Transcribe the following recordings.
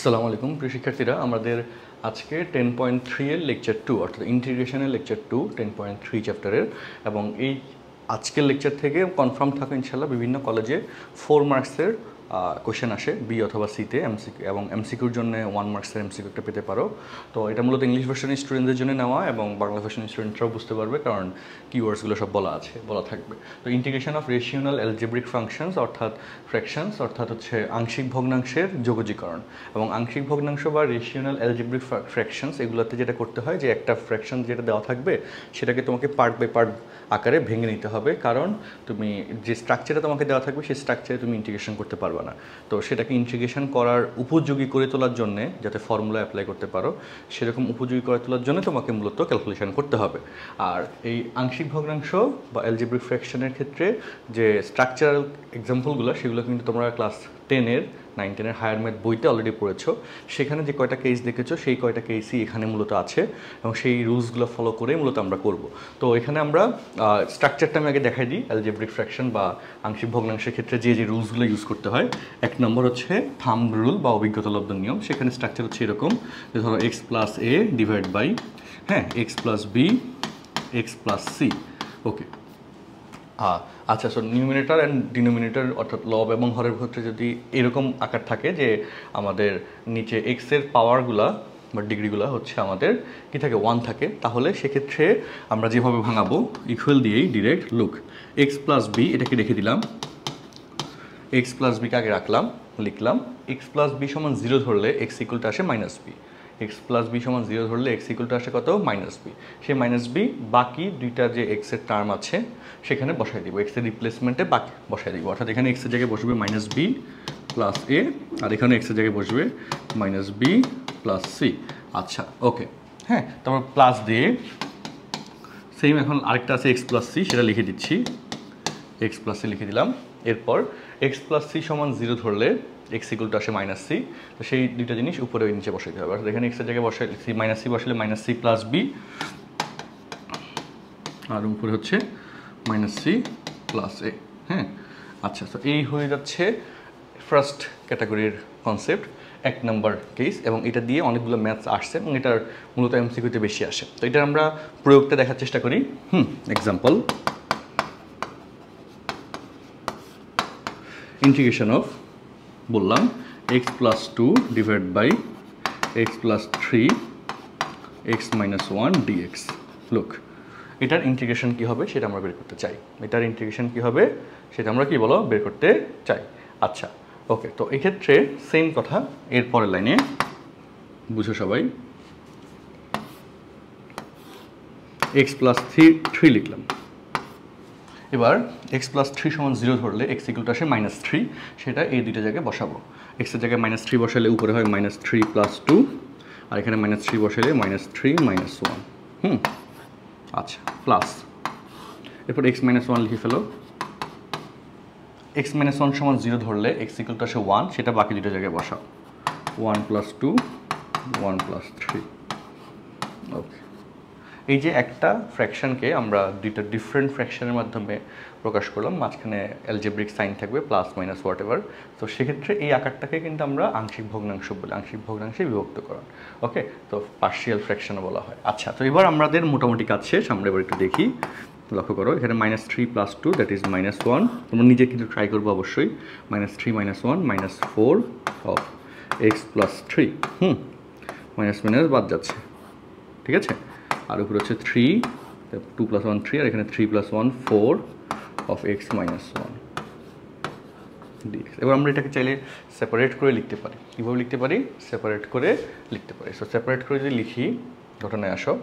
আসসালামু আলাইকুম প্রিয় শিক্ষার্থীরা, আমাদের আজকে 10.3 এর লেকচার 2 অর্থাৎ ইন্টিগ্রেশনের লেকচার 2 10.3 চ্যাপ্টারের। এবং এই আজকের লেকচার থেকে কনফার্ম থাকো ইনশাল্লাহ বিভিন্ন কলেজে 4 মার্কসের কোশ্চেন আসে বি অথবা সিতে এমসিকিউ, এবং এমসিকিউর জন্য 1 মার্কসের এমসিকিউ একটা পেতে পারো। তো এটা মূলত ইংলিশ ভার্সন স্টুডেন্টদের জন্য নেওয়া, এবং বাংলা ভার্সন স্টুডেন্টরাও বুঝতে পারবে কারণ কিওয়ার্ডসগুলো সব বলা থাকবে। তো ইন্টিগ্রেশন অফ রেশিওনাল অ্যালজেব্রিক ফাংশনস অর্থাৎ ফ্র্যাকশনস অর্থাৎ হচ্ছে আংশিক ভগ্নাংশের যোগজীকরণ। এবং আংশিক ভগ্নাংশ বা রেশিওনাল অ্যালজেব্রিক ফ্র্যাকশনস এগুলোতে যেটা করতে হয় যে একটা ফ্র্যাকশন যেটা দেওয়া থাকবে সেটাকে তোমাকে পার্ট বাই পার্ট আকারে ভেঙে নিতে হবে, কারণ তুমি যে স্ট্রাকচারটা তোমাকে দেওয়া থাকবে সেই স্ট্রাকচারে তুমি ইন্টিগ্রেশন করতে পারবে না। তো সেটাকে ইন্টিগ্রেশন করার উপযোগী করে তোলার জন্য, যাতে ফর্মুলা অ্যাপ্লাই করতে পারো সেরকম উপযোগী করে তোলার জন্য তোমাকে মূলত ক্যালকুলেশন করতে হবে। আর এই আংশিক ভগ্নাংশ বা অ্যালজেব্রিক ফ্র্যাকশনের ক্ষেত্রে যে স্ট্রাকচারাল এক্সাম্পলগুলো সেগুলো কিন্তু তোমরা ক্লাস 10-এর 9-10-এর হায়ার ম্যাথ বইতে অলরেডি পড়েছো। সেখানে যে কয়টা কেস দেখেছো সেই কয়টা কেসই এখানে মূলত আছে, এবং সেই রুলসগুলো ফলো করেই মূলত আমরা করব। তো এখানে আমরা স্ট্রাকচারটা আমি আগে দেখাই দিই। অ্যালজেব্রিক ফ্র্যাকশন বা আংশিক ভগ্নাংশের ক্ষেত্রে যে রুলসগুলো ইউজ করতে হয়, এক নম্বর হচ্ছে থাম্ব রুল বা অভিজ্ঞতা লব্ধ নিয়ম। সেখানে স্ট্রাকচার হচ্ছে এরকম যে ধরো x plus a divide by x plus b x plus C. Okay, আচ্ছা, সো নিউমিনেটর অ্যান্ড ডিনোমিনেটর অর্থাৎ লব এবং হরের ক্ষেত্রে যদি এরকম আকার থাকে যে আমাদের নিচে এক্সের পাওয়ারগুলা বা ডিগ্রিগুলো হচ্ছে আমাদের কি থাকে 1 থাকে, তাহলে সেক্ষেত্রে আমরা যেভাবে ভাঙাবো ইকুয়াল দিয়েই direct look x plus b এটাকে রেখে দিলাম, এক্স প্লাস বিকে আগে রাখলাম, লিখলাম এক্স প্লাস বি সমান 0 ধরলে এক্স ইকুয়ালটা আসে minus b, x plus b সমান 0 ধরলে এক্স ইকুয়ালটা আসে কত মাইনাস বি। সেই মাইনাস বি বাকি দুইটা যে এক্সের টার্ম আছে সেখানে বসাই দিব, এক্সের রিপ্লেসমেন্টে বাকি বসাই দিব। অর্থাৎ এখানে এক্সের জায়গায় বসবে মাইনাস বি প্লাস এ, আর এখানে এক্সের জায়গায় বসবে মাইনাস বি প্লাস সি। আচ্ছা, ওকে, তারপর প্লাস দিয়ে সেম এখন আরেকটা আছে এক্স প্লাস সি, সেটা লিখে দিচ্ছি, এক্স প্লাস সি লিখে দিলাম। এরপর এক্স প্লাস সি সমান 0 ধরলে এক্স ইকুয়াল টু আসে মাইনাস সি। তো সেই দুইটা জিনিস উপরে ওই নিচে বসাইতে হবে। অর্থাৎ এখানে এক্সের জায়গায় বসাই সি মাইনাস সি বসালে মাইনাস সি প্লাস বি, আর উপরে হচ্ছে মাইনাস সি প্লাস এ। আচ্ছা, তো এই হয়ে যাচ্ছে ফার্স্ট ক্যাটাগরির কনসেপ্ট, 1 নম্বর কেস। এবং এটা দিয়ে অনেকগুলো ম্যাথস আসছে এবং এটার মূলত এমসিকিউতে বেশি আসে। তো এটার আমরা প্রয়োগটা দেখার চেষ্টা করি। এক্সাম্পল, ইন্টিগ্রেশন অফ বললাম x plus 2 divide by x plus 3 x minus 1 dx. Look, এটার ইন্টিগ্রেশন কী হবে সেটা আমরা বের করতে চাই। এটার ইন্টিগ্রেশন কী হবে সেটা আমরা কি বলো বের করতে চাই। আচ্ছা, ওকে, তো এক্ষেত্রে সেম কথা এর পরের লাইনে বুঝো সবাই। এক্স প্লাস 3 লিখলাম। এবার এক্স প্লাস 3 সমান 0 ধরলে এক্স ইকুয়াল আসে মাইনাস 3, সেটা এই দুইটা জায়গায় বসাবো। এক্সের জায়গায় মাইনাস 3 বসালে উপরে হয় মাইনাস 3 প্লাস 2, আর এখানে মাইনাস 3 বসালে মাইনাস 3 মাইনাস 1। আচ্ছা, প্লাস, এরপর এক্স মাইনাস 1 লিখে ফেলো। এক্স মাইনাস 1 সমান 0 ধরলে এক্স ইকুয়াল আসে 1, সেটা বাকি দুটো জায়গায় বসাও, 1 প্লাস 2 1 প্লাস 3। ওকে, এই যে একটা ফ্র্যাকশনকে আমরা দুইটা ডিফারেন্ট ফ্র্যাকশনের মাধ্যমে প্রকাশ করলাম, মাঝখানে অ্যালজেব্রিক সাইন থাকবে প্লাস মাইনাস হোয়াট এভার। তো সেক্ষেত্রে এই আকারটাকে কিন্তু আমরা আংশিক ভগ্নাংশ বলি, আংশিক ভগ্নাংশে বিভক্তকরণ। ওকে, তো পার্শিয়াল ফ্র্যাকশনও বলা হয়। আচ্ছা, তো এবার আমাদের মোটামুটি কাজ শেষ। আমরা এবার একটু দেখি, লক্ষ্য করো এখানে minus 3 plus 2 that is minus 1। তোমরা নিজে কিন্তু ট্রাই করবো অবশ্যই। Minus 3 minus 1 minus 4 of x plus 3। Minus minus বাদ যাচ্ছে, ঠিক আছে। আর উপরে হচ্ছে 3, 2 প্লাস 1 3, আর এখানে 3 plus 1 4 of x minus 1 dx. এবার আমরা এটাকে চাইলে সেপারেট করে লিখতে পারি। কীভাবে লিখতে পারি? সেপারেট করে লিখতে পারি। সো সেপারেট করে যদি লিখি, ঘটনায় আসো,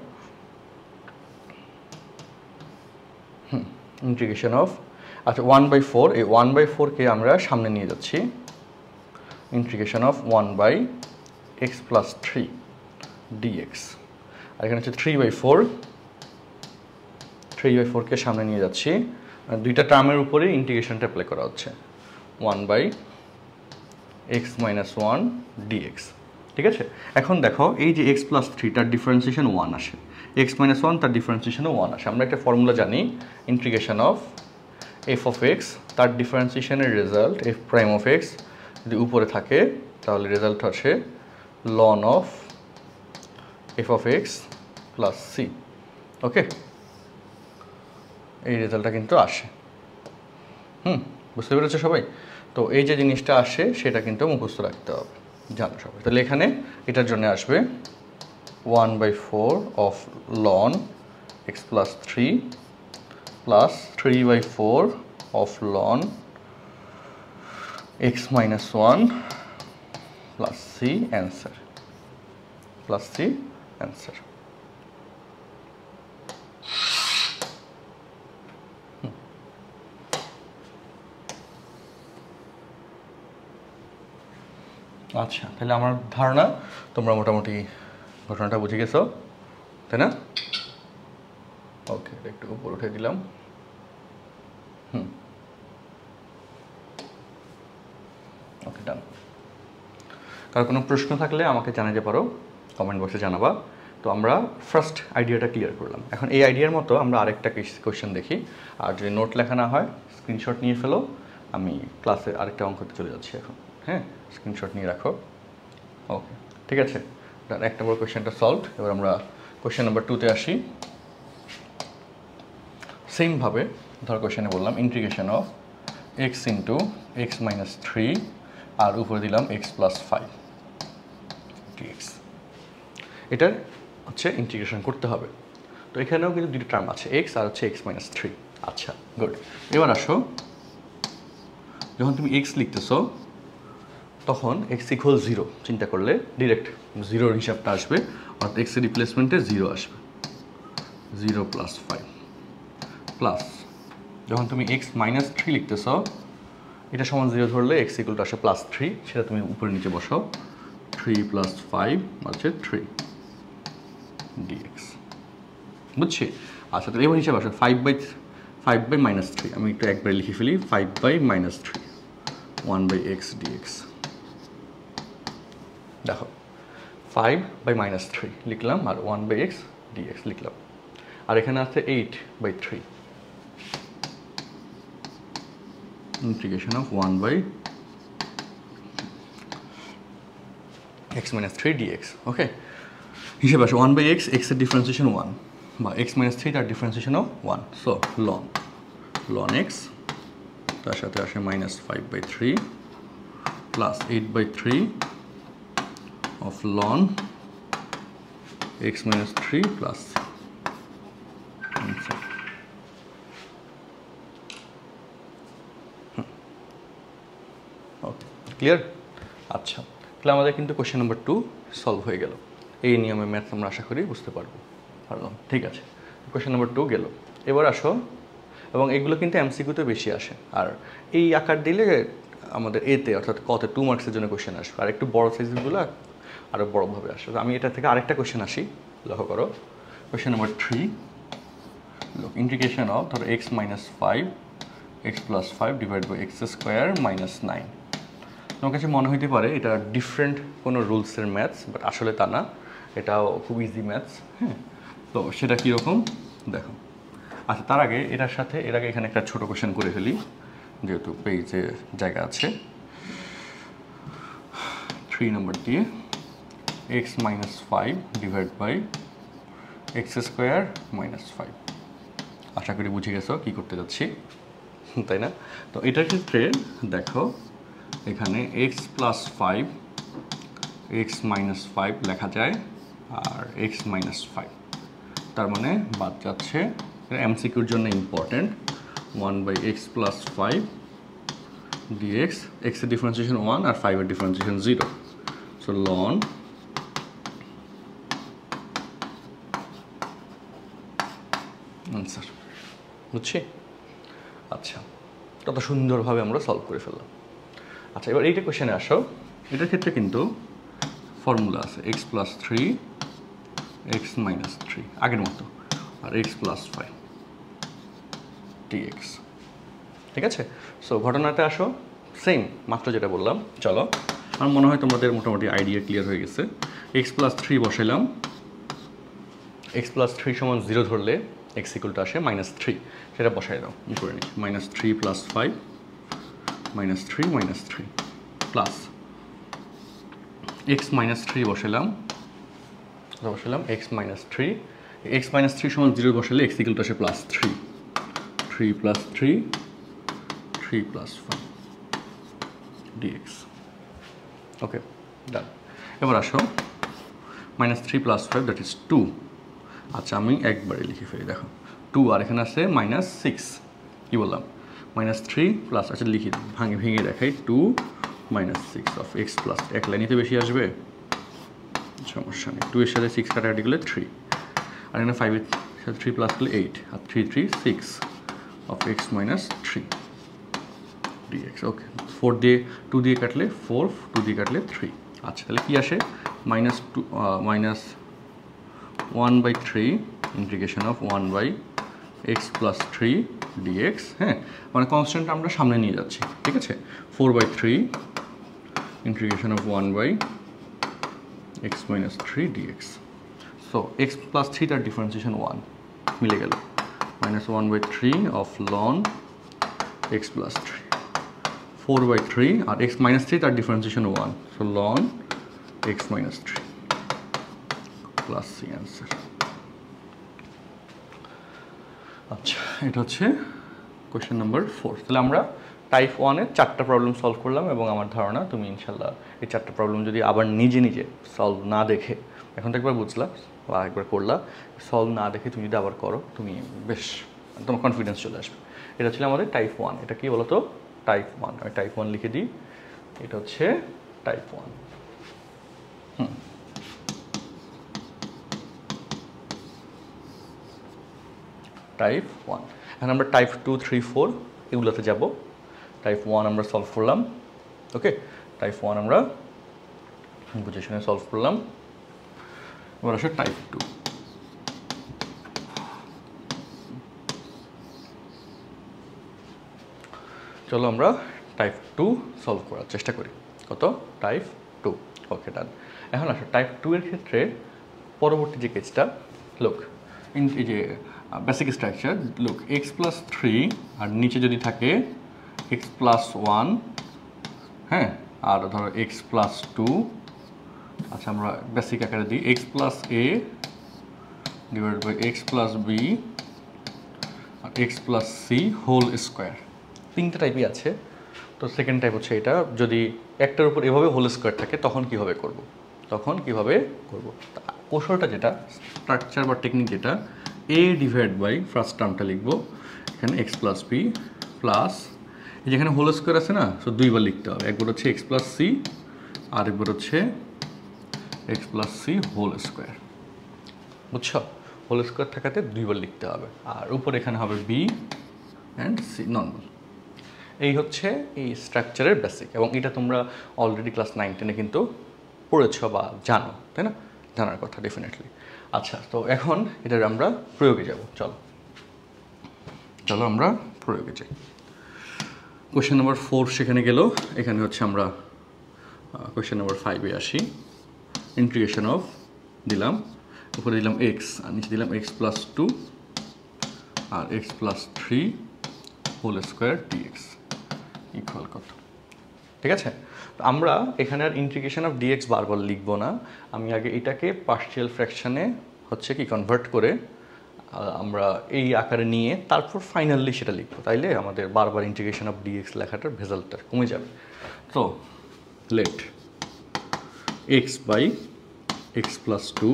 ইন্টিগ্রেশন অফ, আচ্ছা 1/4, এই 1/4কে আমরা সামনে নিয়ে যাচ্ছি, integration of 1 by x plus 3 dx. আর এখানে হচ্ছে 3/4কে সামনে নিয়ে যাচ্ছি, আর দুইটা টার্মের উপরে ইন্টিগ্রেশনটা অ্যাপ্লাই করা হচ্ছে, 1 বাই এক্স মাইনাস 1 ডিএক্স। ঠিক আছে, এখন দেখো এই যে এক্স প্লাস 3 তার ডিফারেন্সিয়েশন 1 আসে, এক্স মাইনাস 1 তার ডিফারেন্সিয়েশনও 1 আসে। আমরা একটা ফর্মুলা জানি, integration of f of x তার ডিফারেন্সিয়েশনের result f prime of x যদি উপরে থাকে তাহলে রেজাল্ট আসে ln of f of x plus C. Okay, এই রেজাল্টটা কিন্তু আসে। বুঝতে পেরেছো সবাই? তো এই যে জিনিসটা আসে সেটা কিন্তু মুখস্থ রাখতে হবে, জানো সবাই। তাহলে এখানে এটার জন্য আসবে 1/4 of ln x plus 3 plus 3/4 of ln x minus 1 plus c answer, plus c answer। আচ্ছা, তাহলে আমার ধারণা তোমরা মোটামুটি ঘটনাটা বুঝে গেছো, তাই না? ওকে, একটু উপর উঠে দিলাম। ওকে, ডান। কারো কোনো প্রশ্ন থাকলে আমাকে জানাতে পারো, কমেন্ট বক্সে জানাবা। তো আমরা ফার্স্ট আইডিয়াটা ক্লিয়ার করলাম। এখন এই আইডিয়ার মতো আমরা আরেকটা কোয়েশ্চেন দেখি। আর যদি নোট লেখা না হয় স্ক্রিনশট নিয়ে ফেলো, আমি ক্লাসে আরেকটা অঙ্কতে চলে যাচ্ছি এখন। হ্যাঁ, স্ক্রিনশট নিয়ে রাখো। ওকে, ঠিক আছে। একটা বড় কোয়েশ্চেনটা সলভড। এবার আমরা কোয়েশ্চেন নাম্বার 2-তে আসি। সেমভাবে ধর কোয়েশ্চেনে বললাম integration of x into x minus 3 আর উপরে দিলাম এক্স প্লাস 5 ডিএক্স। এটার হচ্ছে ইন্টিগ্রেশন করতে হবে। তো এখানেও কিন্তু দুটো টার্ম আছে, এক্স আর হচ্ছে এক্স মাইনাস 3। আচ্ছা, গুড। এবার আসো, যখন তুমি এক্স লিখতেছো তখন এক্স ইকুয়াল 0 চিন্তা করলে ডিরেক্ট জিরোর হিসাবটা আসবে, অর্থাৎ এক্সের রিপ্লেসমেন্টে 0 আসবে, 0 প্লাস 5 প্লাস যখন তুমি এক্স মাইনাস 3 লিখতেছ এটা সমান 0 ধরলে এক্স ইকুয়াল টু আসে প্লাস 3, সেটা তুমি উপরে নিচে বসাও, 3 প্লাস 5 হচ্ছে 3 ডিএক্স। বুঝছি? আচ্ছা, তাহলে এবার হিসাবে আসে 5/-3। আমি একটু একবারে লিখে ফেলি, 5/-3 1/x dx। দেখো 5/-3 লিখলাম আর 1/x dx লিখলাম, আর এখানে আছে 8/3 integration of 1/x minus 3 dx। ওকে, হিসেবে আসে 1/x, x এর ডিফারেন্সিয়েশন 1 বা x minus 3 তার ডিফারেন্সিয়েশনও 1। সো ln x তার সাথে আসে -5/3 plus 8/3 of ln x minus 3 plus answer। Okay, clear? আচ্ছা, তাহলে আমাদের কিন্তু কোশ্চেন নাম্বার 2 সলভ হয়ে গেল। এই নিয়মে ম্যাথ আমরা আশা করি বুঝতে পারলাম। ঠিক আছে, কোশ্চেন নাম্বার 2 গেল। এবার আসো, এবং এগুলো কিন্তু এমসিকিউতে বেশি আসে, আর এই আকার দিলে আমাদের এতে অর্থাৎ কতে 2 মার্কসের জন্য কোশ্চেন আসবে, আর একটু বড় সাইজগুলো আরও বড়োভাবে আসে। আমি এটা থেকে আরেকটা কোশ্চেন আসি, লক্ষ্য করো। কোশ্চেন নাম্বার 3, ইন্টিগ্রেশন অফ ধরো x minus 5 x plus 5 divide by x square minus 9। তোমার কাছে মনে হইতে পারে এটা ডিফারেন্ট কোনো রুলসের ম্যাথস, বাট আসলে তা না, এটাও খুব ইজি ম্যাথস। হ্যাঁ, তো সেটা কীরকম দেখো। আচ্ছা, তার আগে এটার সাথে এখানে একটা ছোটো কোশ্চেন করে ফেলি, যেহেতু পেজে জায়গা আছে। 3 নম্বর দিয়ে x minus 5 divide by x square minus 5। আশা করি বুঝে গেছো কী করতে যাচ্ছি, তাই না? তো এটার ক্ষেত্রে দেখো এখানে x প্লাস 5 x মাইনাস 5 লেখা যায়, আর x মাইনাস 5 তার মানে বাদ যাচ্ছে। এমসিকিউর জন্য important, 1/x plus 5 dx, x এর ডিফারেন্সিয়েশন 1 আর 5 এর ডিফারেন্সিয়েশন 0। So ln answer. বুঝছি? আচ্ছা, কত সুন্দরভাবে আমরা সলভ করে ফেললাম। আচ্ছা, এবার এইটা কোশ্চেনে আসো। এটার ক্ষেত্রে কিন্তু ফর্মুলা আছে, x প্লাস 3 x মাইনাস 3 আগের মতো, আর x প্লাস 5 dx। ঠিক আছে? সো ঘটনাতে আসো, সেম মাত্র যেটা বললাম। চলো, আমার মনে হয় তোমাদের মোটামুটি আইডিয়া ক্লিয়ার হয়ে গেছে। x প্লাস 3 বসাইলাম, x প্লাস 3 সমান 0 ধরলে x ইকুয়ালটা আসে -3, সেটা বসাই দাও করে নিই। -3 plus 5 -3 -3 plus x minus three বসালাম x minus three, x minus three সমান 0 বসালে এক্স ইকুয়াল টু আসে plus three, three plus three, three plus five dx. Okay, done. এবার আসো minus three plus five that is two. আচ্ছা, আমি একবারে লিখে ফেলি, দেখো টু, আর এখানে আছে মাইনাস সিক্স, কী বললাম মাইনাস থ্রি প্লাস, আচ্ছা লিখি ভেঙে দেখাই, two minus six of x plus, এক লাইনেতে বেশি আসবে, সমস্যা নেই, টু এর সাথে সিক্স কাটাকাটি করলে থ্রি, আর এখানে ফাইভের সাথে থ্রি প্লাস করলে এইট, আর three three six of x minus three dx. Okay, four দিয়ে টু দিয়ে কাটলে ফোর, টু দিয়ে কাটলে থ্রি। আচ্ছা, তাহলে কী আসে, minus two minus one by three integration of one by x plus three dx. হ্যাঁ, মানে কনস্ট্যান্ট আমরা সামনে নিয়ে যাচ্ছি, ঠিক আছে, four by three integration of one by x minus three dx. So x plus three তার ডিফারেন্সিয়েশন ওয়ান, মিলে গেল, minus one by three of ln x plus three, four by three, আর এক্স মাইনাস থ্রি তার differentiation one, so ln x minus three plus c answer. আচ্ছা, এটা হচ্ছে question number 4। তাহলে আমরা টাইপ 1-এর 4টা প্রবলেম সলভ করলাম, এবং আমার ধারণা তুমি ইনশাল্লাহ এই 4টা প্রবলেম যদি আবার নিজে নিজে সলভ না দেখে, এখন তো একবার বুঝলা বা একবার করলা, সলভ না দেখে তুমি যদি আবার করো, তুমি বেশ তোমার কনফিডেন্স চলে আসবে। এটা ছিল আমাদের টাইপ 1। এটা কি বলো তো, টাইপ 1। আমি টাইপ 1 লিখে দিই, এটা হচ্ছে টাইপ 1। টাইপ 1। এখন আমরা টাইপ 2, 3, 4 এগুলোতে যাব। টাইপ 1 আমরা সলভ করলাম, ওকে, টাইপ 1 আমরা বুঝে শুনে সলভ করলাম। এবার আসো টাইপ 2। চলো আমরা টাইপ 2 সলভ করার চেষ্টা করি। কত, টাইপ 2। ওকে, ডান। এখন আসো টাইপ 2 এর ক্ষেত্রে পরবর্তী যে কেসটা, লোক এই যে basic structure, look x plus three আর নিচে যদি থাকে এক্স প্লাস ওয়ান, হ্যাঁ, আর ধরো এক্স প্লাস টু। আচ্ছা, আমরা বেসিক আকারে দিই, x plus a divide by x plus b আর x plus c whole square. তিনটে টাইপই আছে। তো সেকেন্ড টাইপ হচ্ছে এটা, যদি একটার উপর এভাবে হোল স্কোয়ার থাকে তখন কীভাবে করব, কৌশলটা যেটা, স্ট্রাকচার বা টেকনিক যেটা, এ ডিভাইড বাই ফার্স্ট টার্মটা লিখবো এখানে এক্স প্লাস বি প্লাস, এই যেখানে হোল স্কোয়ার আছে না, সো দুইবার লিখতে হবে, একবার হচ্ছে এক্স প্লাস সি আর একবার হচ্ছে x plus c whole square. বুঝছো, হোল স্কোয়ার থাকাতে দুইবার লিখতে হবে, আর উপর এখানে হবে বি অ্যান্ড সি নর্মাল। এই হচ্ছে এই স্ট্রাকচারের বেসিক, এবং এটা তোমরা অলরেডি ক্লাস 9-10-এ কিন্তু পড়েছ বা জানো, তাই না, জানার কথা ডেফিনেটলি। আচ্ছা, তো এখন এটার আমরা প্রয়োগে যাব। চলো আমরা প্রয়োগে যাই। কোয়েশ্চেন নাম্বার 4 সেখানে গেল, এখানে হচ্ছে আমরা কোয়েশ্চেন নাম্বার 5-এ আসি। ইন্টিগ্রেশন অফ দিলাম, উপরে দিলাম এক্স আর নিচে দিলাম এক্স প্লাস টু আর x plus three whole square dx equal কত, ঠিক আছে। তো আমরা এখানে আর ইন্টিগ্রেশন অফ ডিএক্স বারবার লিখবো না, আমি আগে এটাকে পার্শিয়াল ফ্র্যাকশানে হচ্ছে কি কনভার্ট করে আমরা এই আকারে নিয়ে তারপর ফাইনালি সেটা লিখবো, তাইলে আমাদের বারবার ইন্টিগ্রেশন অফ ডিএক্স লেখাটার ভেজালটা কমে যাবে। তো let x by x plus two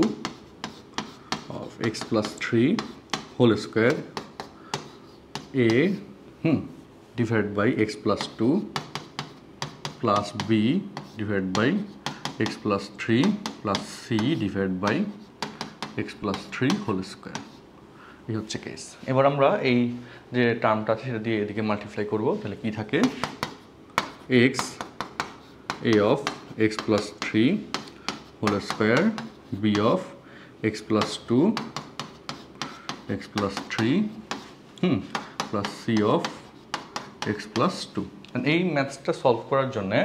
of x plus three whole square a divide by x plus two plus b divide by x plus three plus c divide by x plus three whole square. এই হচ্ছে case. এবার আমরা এই যে টার্মটা আছে সেটা দিয়ে এদিকে মাল্টিপ্লাই করবো, তাহলে কি থাকে, x a of x plus three whole square b of x plus two x plus three plus c of x plus two. এই ম্যাথসটা সলভ করার জন্যে,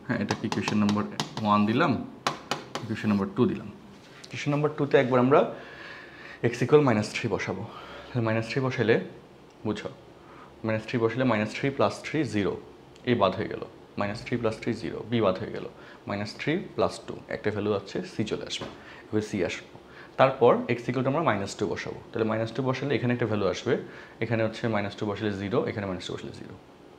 হ্যাঁ, এটা কি কোয়েশ্চেন নাম্বার 1 দিলাম, কোয়েশ্চেন নাম্বার 2 দিলাম। কোয়েশ্চেন নাম্বার 2-তে একবার আমরা এক্স ইকুয়াল -3 বসাবো। -3 বসাইলে বুঝো, -3 বসাইলে -3 + 3 0, এই বাদ হয়ে গেল, -3 + 3 0, বি বাদ হয়ে গেল, -3 + 2 একটা ভ্যালু আছে সি চলে আসবে, এবার সি আসবো। তারপর এক্স ইকুয়াল টু আমরা -2 বসাবো, তাহলে -2 বসালে এখানে একটা ভ্যালু আসবে, এখানে হচ্ছে -2 বসালে 0, এখানে -2 বসালে 0,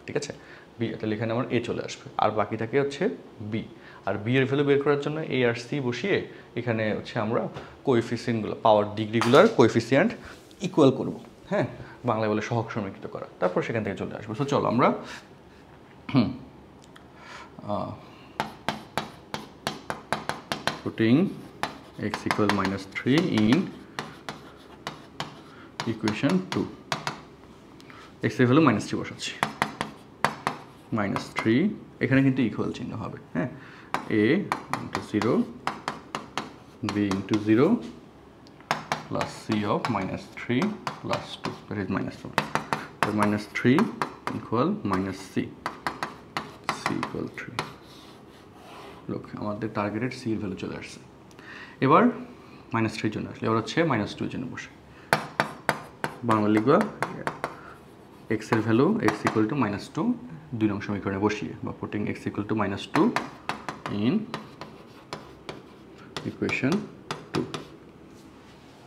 ঠিক আছে। বি, তাহলে এখানে আমার এ চলে আসবে, আর বাকি থাকে হচ্ছে বি। আর বি এর ভ্যালু বের করার জন্য এ আর সি বসিয়ে এখানে হচ্ছে আমরা কোএফিসিয়েন্টগুলো, পাওয়ার ডিগ্রিগুলোর কোএফিসিয়েন্ট ইকুয়াল করব, হ্যাঁ, বাংলায় বলে সহগ সমীকৃত করা, তারপর সেখান থেকে চলে আসবো। সো চলো আমরা putting x equal -3 in equation 2, x এর ভ্যালু -3 বসাচ্ছি, -3, এখানে কিন্তু ইকুয়াল চিহ্ন হবে, হ্যাঁ, a into 0 b into 0 plus c of -3 plus 2, that is -1. So -3 equal -c, c equal 3. লোক আমাদের টার্গেটেড সি এর ভ্যালু চলে আসছে। এবার -3 জন্য আসলে এবার হচ্ছে -2 এর জন্য বসে বাংলা লিখবা x এর ভ্যালু x equal to -2 2 নং সমীকরণে বসিয়ে, বা putting x equal to -2 in equation 2,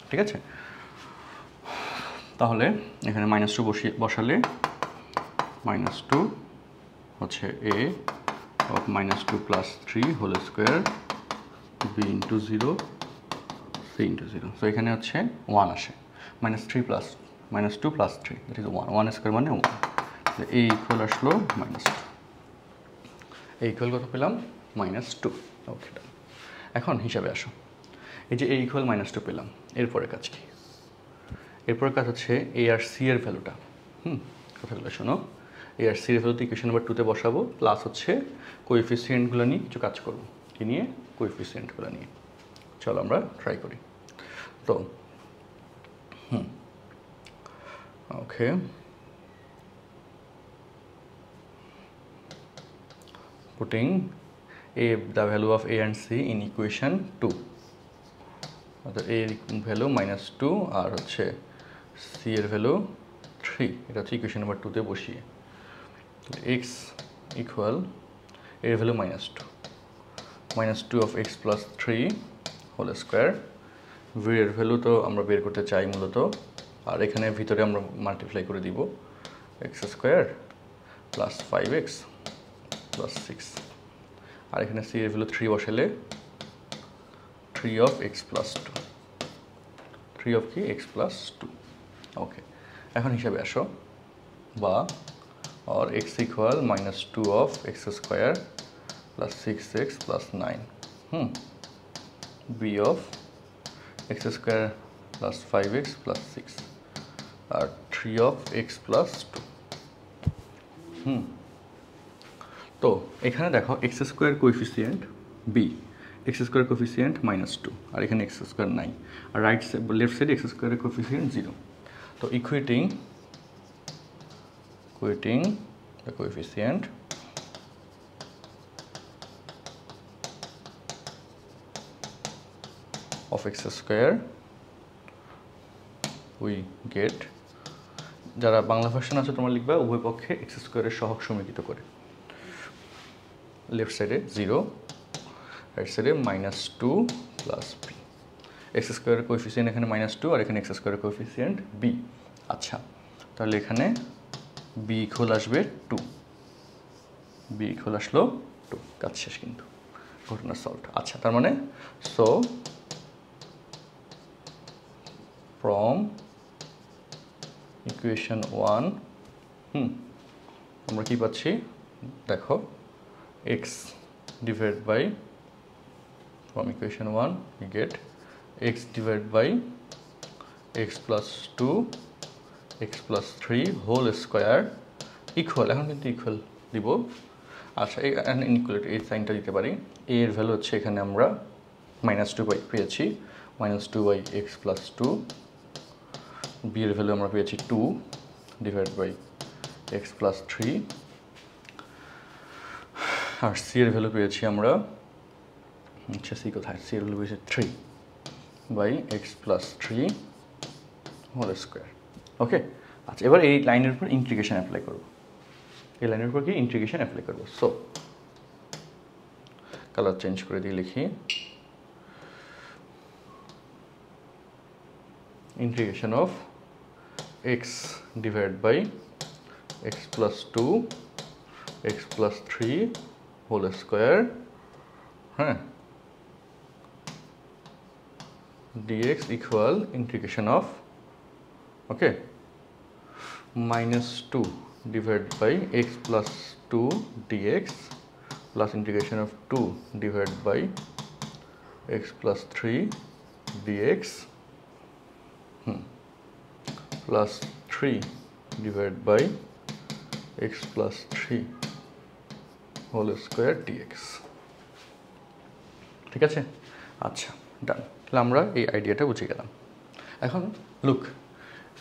ঠিক আছে। তাহলে এখানে -2 বসালে -2 হচ্ছে a of -2 plus 3 whole square b into 0 c into 0, so এখানে হচ্ছে 1 আসে, -2 plus 3, that is 1 স্কোয়ার মানে 1, a ইকুয়াল আসলো -2, a ইকুয়াল কত পেলাম -2, ওকে। এখন হিসাবে আসো, এই যে a ইকুয়াল -2 পেলাম, এরপরে কাজ কি? এরপরে কাজ হচ্ছে a আর c এর ভ্যালুটা, কথাগুলো শোনো, a আর c এর ভ্যালুতে ইকুয়েশন নাম্বার 2 তে বসাবো, প্লাস হচ্ছে কোএফিসিয়েন্টগুলো নিয়ে কিছু কাজ করব, কি নিয়ে? কোএফিসিয়েন্টগুলো নিয়ে। চলো আমরা ট্রাই করি। তো ওকে, putting the value of a and c in equation 2, অর্থাৎ a এর ভ্যালু -2 আর হচ্ছে c এর ভ্যালু 3, এটা হচ্ছে ইকুয়েশন নাম্বার 2 তে বসিয়ে x ইকুয়াল এর value -2 of x plus 3 whole square, v এর ভ্যালু তো আমরা বের করতে চাই মূলত, আর এখানে ভিতরে আমরা মাল্টিপ্লাই করে দিব x square plus 5x plus 6, আর এখানে c এর ভ্যালু 3 বসালে 3 of x plus 2, 3 of কি x plus 2, ওকে। এখন হিসাবে আসো, বা or x equal -2 of x square plus 6x plus 9, b of x square plus 5x plus 6 R 3 of x plus 2। তো এখানে দেখো x square coefficient b, x square coefficient -2, আর এখানে x square নাই, আর right side left সাইডে x স্কোয়ারের coefficient 0। তো equating the coefficient of x square we get, যারা Bangla version আছে তোমরা লিখবা উভয় পক্ষে x স্কোয়ারের সহগ সমীকৃত করে, লেফট সাইডে 0, রাইট সাইডে -2 প্লাস b, x স্কোয়ারের কোএফিসিয়েন্ট এখানে -2 আর এখানে x স্কোয়ারের কোএফিসিয়েন্ট b। আচ্ছা, তাহলে এখানে b ইকুয়াল আসবে 2, b ইকুয়াল আসলো 2, কাজ শেষ কিন্তু, ঘটনা সলভড। আচ্ছা, তার মানে সো ফ্রম ইকুয়েশন 1 আমরা কি পাচ্ছি দেখো, x divided by, from equation 1 we get x divided by x plus 2 x plus 3 whole square equal, এখন কিন্তু ইকুয়াল দিব। আচ্ছা, ইনইকুয়ালিটি এই সাইনটা দিতে পারি, a এর ভ্যালু হচ্ছে এখানে আমরা -2 পেয়েছি, -2 x plus 2, b এর ভ্যালু আমরা পেয়েছি 2 divided by x plus 3, আর c এর ভ্যালু পেয়েছি আমরা, আচ্ছা c কোথায়, c এর ভ্যালু পেয়েছি 3 by x plus 3 whole square, okay. আচ্ছা, এবার এই লাইনের উপর ইন্টিগ্রেশন অ্যাপ্লাই করব, এই লাইনের উপর কি ইন্টিগ্রেশন অ্যাপ্লাই করব। সো কালার চেঞ্জ করে দিয়ে লিখি integration of x divide by x plus 2 x plus 3 whole square, হ্যাঁ, dx equal integration of okay -2 divided by x plus 2 dx plus integration of 2 divided by x plus 3 dx plus 3 divided by x plus 3 whole square dx. ঠিক আছে, আচ্ছা ডান। তাহলে আমরা এই আইডিয়াটা বুঝে গেলাম। এখন লুক,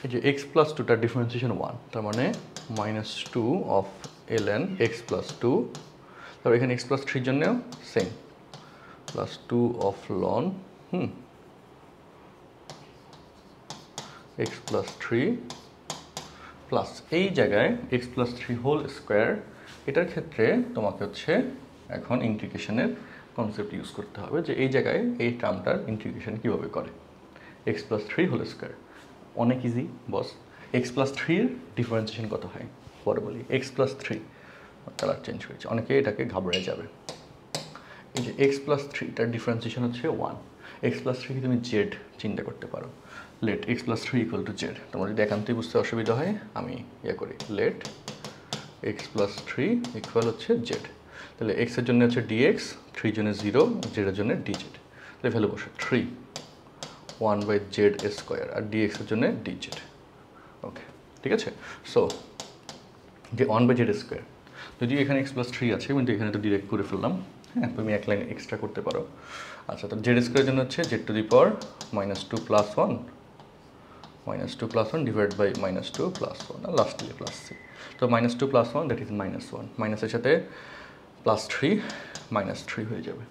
এই যে x প্লাস টুটার ডিফারেন্সিয়েশন 1, তার মানে -2 অফ ln x প্লাস 2, তারপর এখানে x প্লাস 3 জন্যও same, plus 2 of loan x plus 3 plus এই জায়গায় x প্লাস 3 হোল স্কোয়ার। এটার ক্ষেত্রে তোমাকে হচ্ছে এখন ইন্টিগ্রেশনের কনসেপ্ট ইউজ করতে হবে, যে এই জায়গায় এই টার্মটার ইন্টিগ্রেশন কীভাবে করে। x প্লাস 3 হোল স্কোয়ার অনেক ইজি বস। x প্লাস 3 এর ডিফারেন্সিয়েশন কত হয় পরে বলি। x প্লাস 3 কালার চেঞ্জ হয়েছে, অনেকে এটাকে ঘাবড়ে যাবে। এই যে x প্লাস 3 তার ডিফারেন্সিয়েশন হচ্ছে 1। x প্লাস 3 তুমি জেড চিন্তা করতে পারো। Let x plus 3 equal to z. তোমার যদি একান্তই বুঝতে অসুবিধা হয় আমি করি, লেট x প্লাস 3 ইকুয়াল হচ্ছে জেড। তাহলে x এর জন্য হচ্ছে dx, 3 জন্য 0, জেড এর জন্য dz। তাহলে ভ্যালু বসে 3 1 বাই জেড স্কোয়ার, আর dx এর জন্য dz। ওকে, ঠিক আছে। সো যে 1 বাই জেড স্কোয়ার, যদি এখানে x প্লাস 3 আছে কিন্তু এখানে তো ডিরেক্ট করে ফেললাম, হ্যাঁ, তুমি এক লাইন এক্সট্রা করতে পারো। আচ্ছা, তো জেড স্কোয়ারের জন্য হচ্ছে z to the power -2 plus 1 divide by -2 plus 1 আর লাস্টলি প্লাস 3। তো -2 প্লাস 1 দ্যাট ইজ -1, মাইনাসের সাথে প্লাস 3 -3 হয়ে যাবে,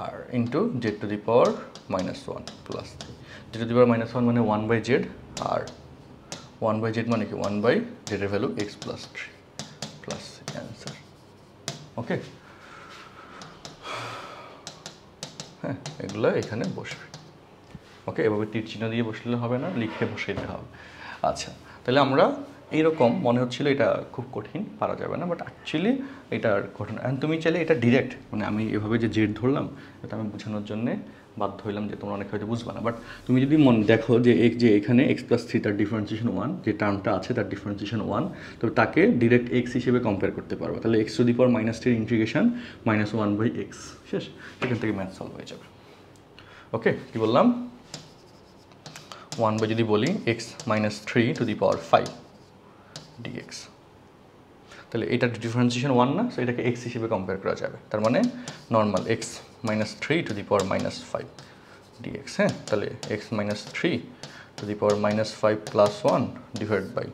আর into z to the power -1 plus 3। Z to the power -1 মানে 1 বাই জেড, আর 1 বাই জেড মানে কি 1 বাই জেডের value x plus 3 plus answer. Okay, হ্যাঁ, এগুলো এখানে বসবে। ওকে, এভাবে তীর চিহ্ন দিয়ে বসলে হবে না, লিখে বসিয়ে দিতে হবে। আচ্ছা, তাহলে আমরা এইরকম মনে হচ্ছিল এটা খুব কঠিন, পারা যাবে না, বাট অ্যাকচুয়ালি এটার কঠিন। অ্যান্ড তুমি চাইলে এটা ডিরেক্ট, মানে আমি এভাবে যে জেড ধরলাম এটা আমি বোঝানোর জন্যে বাধ্য হইলাম যে তোমরা অনেক হয়তো বুঝবা না, বাট তুমি যদি মনে দেখো যে এখানে x প্লাস 3 তার ডিফারেন্সিয়েশন 1, যে টার্মটা আছে তার ডিফারেন্সিয়েশন 1, তবে তাকে ডিরেক্ট x হিসেবে কম্পেয়ার করতে পারবো। তাহলে x to the power -3 integration -1 by x, শেষ। এখান থেকে ম্যাথ সলভ হয়ে যাবে। ওকে, কি বললাম, 1 বাই যদি বলি x -3 to the power 5 dx, তাহলে এটার ডিফারেন্সিয়েশন 1 না, সো এটাকে x হিসেবে কম্পেয়ার করা যাবে। তার মানে normal x -3 to the power -5 dx, হ্যাঁ। তাহলে x -3 to the power -5 plus 1 divide by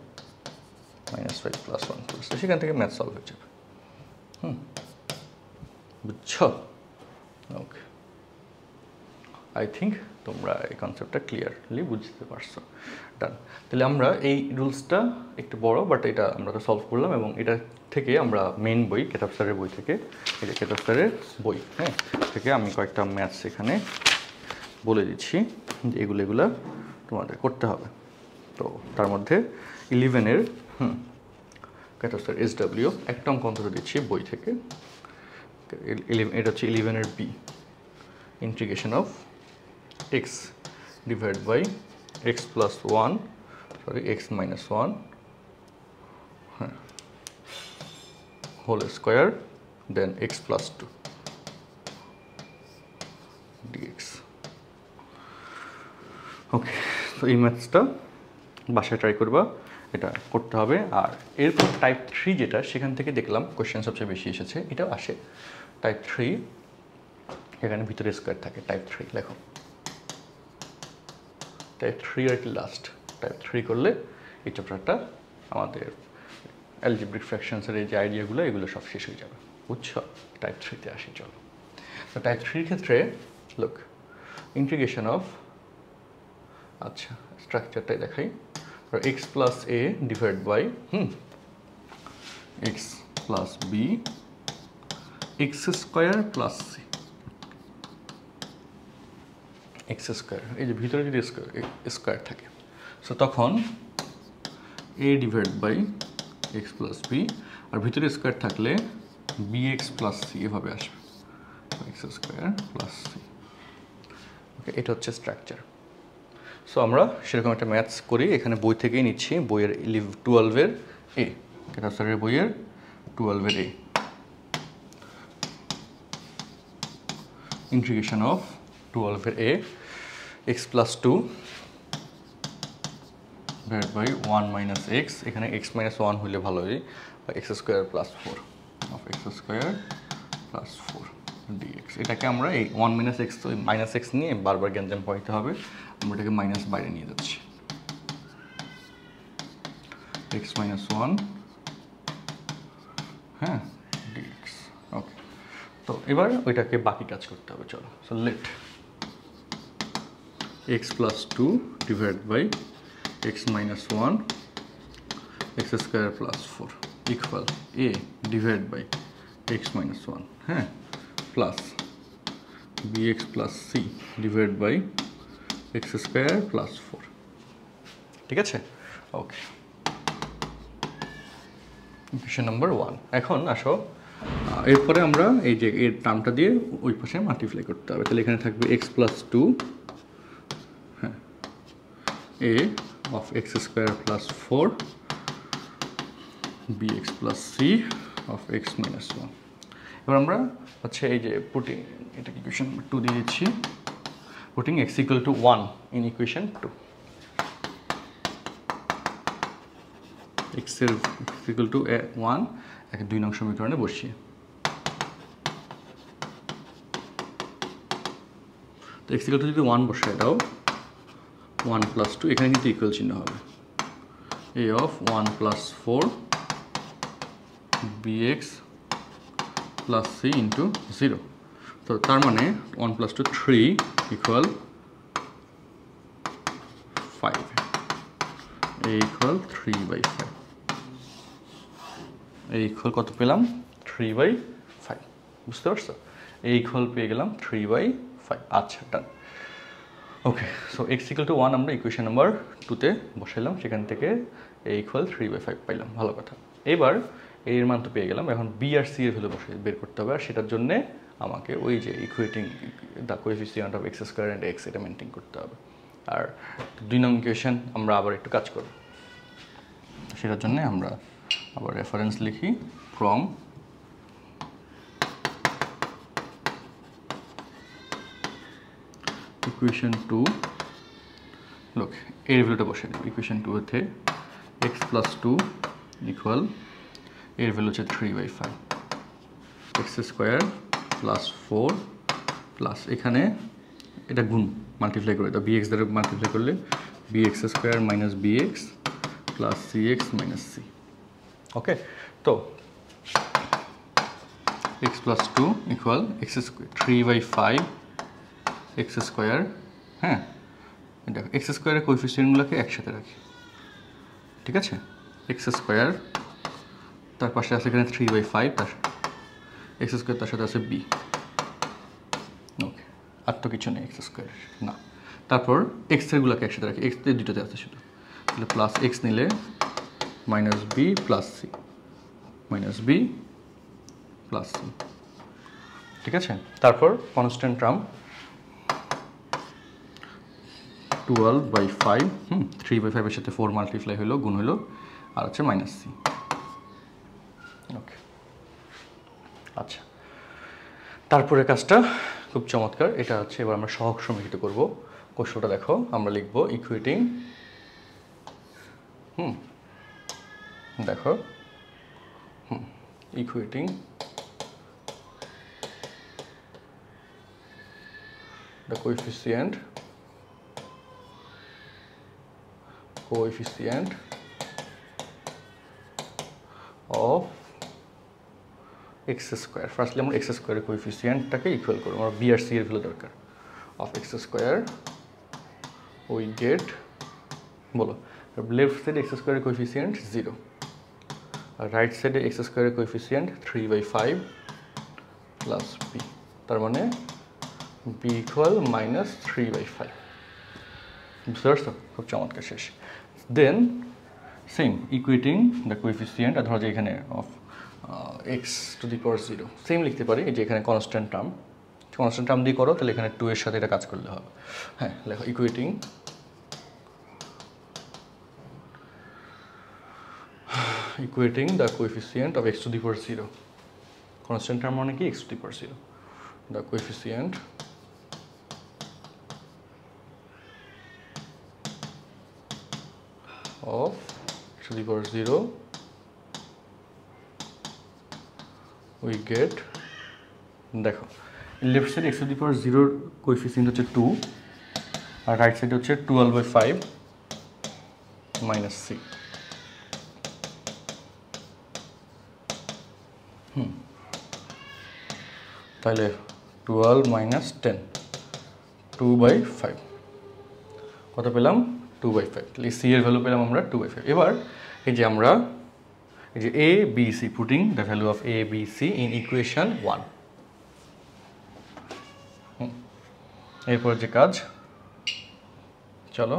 -5 plus 1 plus, তো সেখান থেকে ম্যাথ সলভ হয়ে যাবে। বুঝছো? ওকে, আই থিঙ্ক তোমরা এই কনসেপ্টটা ক্লিয়ারলি বুঝতে পারছো। ডান। তাহলে আমরা এই রুলসটা একটু বড়, বাট এটা আমরা তো সলভ করলাম, এবং এটা থেকে আমরা মেন বই কেতাব স্যারের বই থেকে, এই যে কেতাব স্যারের বই, হ্যাঁ, থেকে আমি কয়েকটা ম্যাথস এখানে বলে দিচ্ছি যে এগুলো তোমাদের করতে হবে। তো তার মধ্যে 11-এর কেতাব স্যার SW একটা অঙ্ক অন্তত দিচ্ছি বই থেকে। এটা হচ্ছে 11-এর B, integration of x divided by x plus 1, sorry, x minus 1 whole square, then x plus 2 dx. ওকে, তো এই ম্যাথসটা বাসায় ট্রাই করবা, এটা করতে হবে। আর এরপর টাইপ 3 যেটা, সেখান থেকে দেখলাম কোয়েশ্চেন সবচেয়ে বেশি এসেছে, এটাও আসে টাইপ 3, এখানে ভিতরে স্কোয়ার থাকে। টাইপ 3 লেখো, টাইপ 3 আর কি লাস্ট। টাইপ 3 করলে এই চ্যাপ্টারটা আমাদের অ্যালজেব্রিক ফ্র্যাকশনসের এই যে আইডিয়াগুলো, এগুলো সব শেষ হয়ে যাবে। বুঝছো? টাইপ 3-তে আসি, চলো। তো টাইপ 3-র ক্ষেত্রে লুক, ইন্টিগ্রেশন অফ, আচ্ছা স্ট্রাকচারটাই দেখাই, x plus a divide by x plus b x square plus c, x square, এই যে ভিতরে যদি স্কোয়ার থাকে, সো তখন a divide by x plus b, আর ভিতরে স্কোয়ার থাকলে বি এক্স প্লাস সি এভাবে আসবে, x square plus C. Okay, এটা হচ্ছে স্ট্রাকচার। সো আমরা সেরকম একটা ম্যাথস করি, এখানে বই থেকেই নিচ্ছি, বইয়ের 12-এর এ, কেতাব স্যারের বইয়ের 12-এর এ, ইন্টিগ্রেশন অফ 12-এর a x plus 2 divide by 1 minus x, এখানে এক্স মাইনাস 1 হইলে ভালো হয়, x square plus 4 of x square plus 4 dx. এটাকে আমরা এই 1 মাইনাস এক্স, তো মাইনাস এক্স নিয়ে বারবার গ্যাঞ্জাম পাইতে হবে, আমরা এটাকে মাইনাস বাইরে নিয়ে যাচ্ছি, এক্স মাইনাস 1, হ্যাঁ, ডিএক্স। ওকে, তো এবার ওইটাকে বাকি কাজ করতে হবে, চলো। So let x plus 2 divide by x minus 1 x square plus 4 equal a divide by x minus 1, হ্যাঁ, plus b x plus c divide by x square plus 4, ঠিক আছে? Okay, equation number 1। এখন আসো, এরপরে আমরা এই যে এর টার্মটা দিয়ে ওই পাশে মাল্টিপ্লাই করতে হবে, তাহলে এখানে থাকবে এক্স প্লাস 2, হ্যাঁ, a of x square plus 4 b x plus c of x minus 1। এবার আমরা হচ্ছে এই যে পুটিং, এটাকে ইকুয়েশন 2 দিয়ে দিচ্ছি, putting x equal two 1 in equation 2, x এর ইকুয়াল টু 1 একে 2 নং সমীকরণে বসিয়ে, তো এক্স ইকুয়াল টু যদি 1 বসায় দাও, 1 প্লাস 2, এখানে কিন্তু ইকুয়াল চিহ্ন হবে, a of 1 plus 4 bx plus c into 0, তো তার মানে 1 plus 2 3 equal 5, a equal 3/5, a equal কত পেলাম? 3/5, বুঝতে পারছো? এ ইকুয়াল পেয়ে গেলাম 3/5। আচ্ছা, ডান। ওকে, সো এক্স ইকুয়াল টু 1 আমরা ইকুয়েশন নাম্বার 2-তে বসাইলাম, সেখান থেকে এ ইকুয়াল 3/5 পাইলাম, ভালো কথা। এবার এর মান তো পেয়ে গেলাম, এখন বি আর সি এর ভ্যালু বসে বের করতে হবে, আর সেটার জন্য আমাকে ওই যে equating the coefficient of x square and x, এটা মেনটেন করতে হবে। আর 2 নং ইকুয়েশন আমরা আবার একটু কাজ করব, সেটার জন্য আমরা আবার রেফারেন্স লিখি, ফ্রম ইকুয়েশন 2, লোক এর ভ্যালুটা বসে দেব ইকুয়েশন 2-তে, এক্স প্লাস 2 ইকুয়াল, এর ভ্যালু হচ্ছে 3/5, এক্স স্কোয়ার প্লাস 4 প্লাস, এখানে এটা গুণ মাল্টিপ্লাই করে দাও, বিএক্স দ্বারা মাল্টিপ্লাই করলে b x square minus b x plus c x minus c. Okay, তো x plus 2 equal x square 3/5 x square, হ্যাঁ, দেখো এক্স স্কোয়ারের কোএফিসিয়েন্টগুলোকে একসাথে রাখি, ঠিক আছে? এক্স স্কোয়ার, তার পাশে আছে এখানে 3/5, তার এক্স স্কোয়ার, তার সাথে আছে বি। ওকে, আর তো কিছু নেই এক্স স্কোয়ার না। তারপর এক্সেরগুলোকে একসাথে রাখি, এক্স দুটোতে আছে শুধু, তাহলে প্লাস এক্স নিলে minus b plus c, minus b plus c, ঠিক আছে? তারপর কনস্ট্যান্ট টার্ম 12/5, 3/5 এর সাথে 4 মাল্টিপ্লাই হলো, গুণ হলো, আর হচ্ছে মাইনাস সি। ওকে, আচ্ছা, তারপরে কাজটা খুব চমৎকার, এটা হচ্ছে এবার আমরা সহগ সমীকৃত করব। কৌশলটা দেখো, আমরা লিখব ইকুয়েটিং, দেখো, equating the coefficient of x square. Firstly আমরা এক্স স্কোয়ারের কোএফিসিয়েন্টটাকে ইকুয়াল করবো, আমরা বি আর সি এর ভ্যালু দরকার, of x square we get, বলো লেফট সাইডে এক্স স্কোয়ারের কোএফিসিয়েন্ট 0, আর রাইট সাইডে এক্স স্কোয়ারের কোএফিসিয়েন্ট 3/5 প্লাস বি, তার মানে বি ইকুয়াল মাইনাস 3/5। বুঝতে পারছো? খুব চমৎকার, শেষ। দেন সেম ইকুয়েটিং দ্য কোএফিসিয়েন্ট, ধরো যে এখানে of x two the power 0 same লিখতে পারি, যে এখানে কনস্ট্যান্ট টার্ম দিয়ে করো, তাহলে এখানে 2 এর সাথে এটা কাজ করলে হবে। হ্যাঁ, লেখো equating the coefficient of x to the power 0, constant term মানে কি x to the power 0, the coefficient of x to the power 0 we get, দেখো left side x to the power 0 এর কোএফিসিয়েন্ট হচ্ছে 2 আর রাইট সাইড হচ্ছে 12/5 minus c। তাহলে 12 minus 10, 2/5, কত পেলাম? 2/5। তাহলে সি এর ভ্যালু পেলাম আমরা 2/5। এবার এই যে আমরা এই যে a b c, putting the value of a b c in equation 1। এরপর যে কাজ, চলো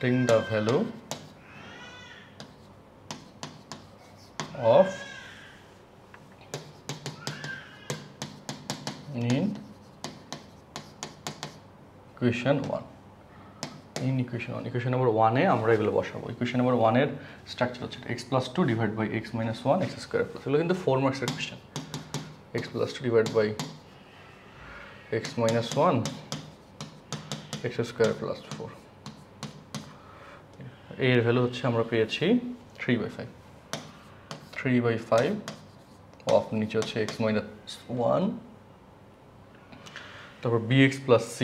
taking the value of in equation 1, in equation 1, equation number 1 এ আমরা এগুলো বসাবো। equation number 1 এর স্ট্রাকচার হচ্ছে x plus 2 divided by x minus 1 x square plus, এগুলো কিন্তু 4 মার্কসের question. x plus 2 divided by x minus 1 x square plus 4, এর value হচ্ছে আমরা পেয়েছি 3/5, 3/5 অফ নিচে হচ্ছে x minus 1, তারপর bx plus c,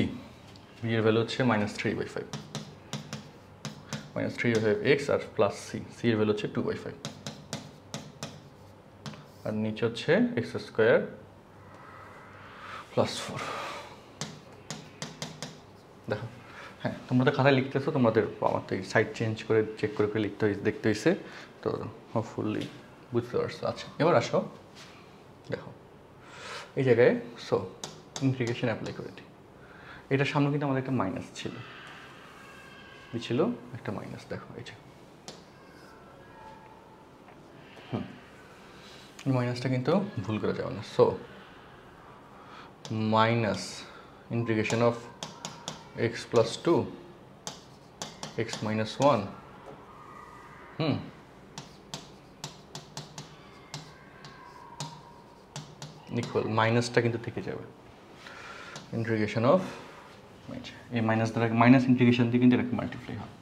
b এর ভ্যালু হচ্ছে মাইনাস 3/5, মাইনাস 3/5 x আর প্লাস c, c এর ভ্যালু হচ্ছে 2/5, আর নিচে হচ্ছে x স্কোয়ার প্লাস 4। দেখো, হ্যাঁ তোমরা তো খাতায় লিখতেছো, তোমাদের আমার তো সাইড চেঞ্জ করে চেক করে লিখতে হয়েছে, দেখতে হয়েছে, তো হোপফুলি বুঝতে পারছো। আচ্ছা, এবার আসো, দেখো এই জায়গায় সো ইন্টিগ্রেশন অ্যাপ্লাই করে দিই। এটার সামনে কিন্তু আমাদের একটা মাইনাস ছিল, কি ছিল? একটা মাইনাস। দেখো এই যে মাইনাসটা কিন্তু ভুল করে যাবে না। So minus integration of x plus 2 x minus 1 equal, মাইনাসটা কিন্তু থেকে যাবে, ইন্টিগ্রেশন অফ এই মাইনাস দ্বারা মাইনাস ইন্টিগ্রেশন দিয়ে কিন্তু এটাকে মাল্টিপ্লাই হয়,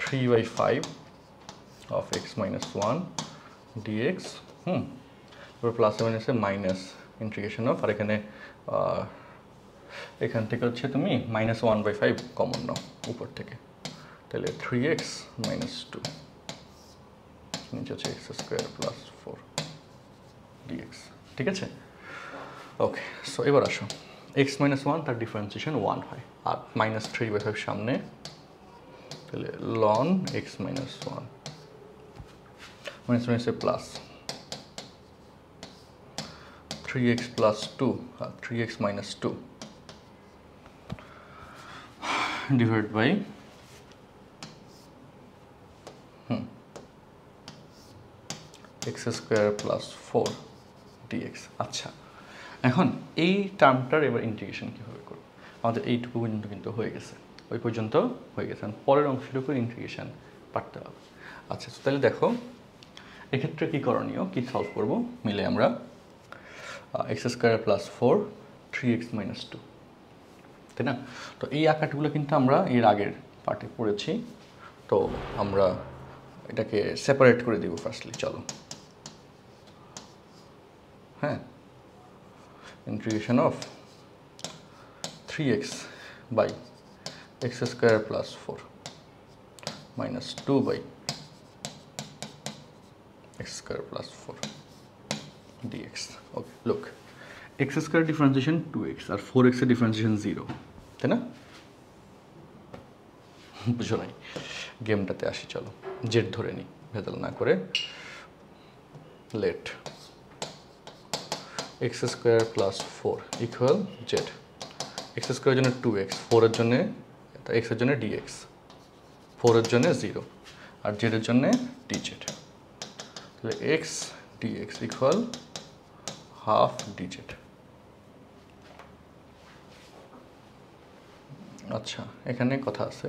3/5 অফ x minus 1 dx, তারপর প্লাস মাইনাসে মাইনাস ইন্টিগ্রেশন অফ, আর এখানে এখান থেকে হচ্ছে তুমি -1/5 কমন নাও উপর থেকে, তাহলে 3x minus 2 নিচে হচ্ছে x স্কোয়ার প্লাস 4 dx। ঠিক আছে, ওকে। সো এবার আসো, x minus 1 তার ডিফারেন্সিয়েশন 1 হয়, আর -3/5 সামনে, তাহলে ln x minus 1 মাইনাসে plus 3x plus 2 R 3x minus 2 divided by x square plus 4 dx। আচ্ছা, এখন এই টার্মটার এবার ইন্টিগ্রেশন কীভাবে করব? আমাদের এইটুকু পর্যন্ত কিন্তু হয়ে গেছে, ওই পর্যন্ত হয়ে গেছে, পরের অংশটুকু ইন্টিগ্রেশন পারতে হবে। আচ্ছা, তাহলে দেখো এক্ষেত্রে কী করণীয়, কী সলভ করব, মিলে আমরা x square plus 4 3x minus 2, তাই না? তো এই আকারগুলো কিন্তু আমরা এর আগের পার্টে পড়েছি, তো আমরা এটাকে সেপারেট করে দিব ফার্স্টলি। চলো, হ্যাঁ, integration of 3x by x square plus 4 minus 2 by x square plus 4 dx। Okay, look, x square differentiation 2x আর 4x এর ডিফারেন্সিয়েশন 0, তাই না? বুঝো নাই, গেমটাতে আসি, চলো জেড ধরে নিই ভেজাল না করে। Let x square plus 4 equal z. X স্কোয়ারের জন্য 2x, 4 এর জন্য এক্সের জন্য dx, 4 এর জন্য 0 আর জেডের জন্য dz। তাহলে x dx equal half dz। আচ্ছা, এখানে কথা আছে,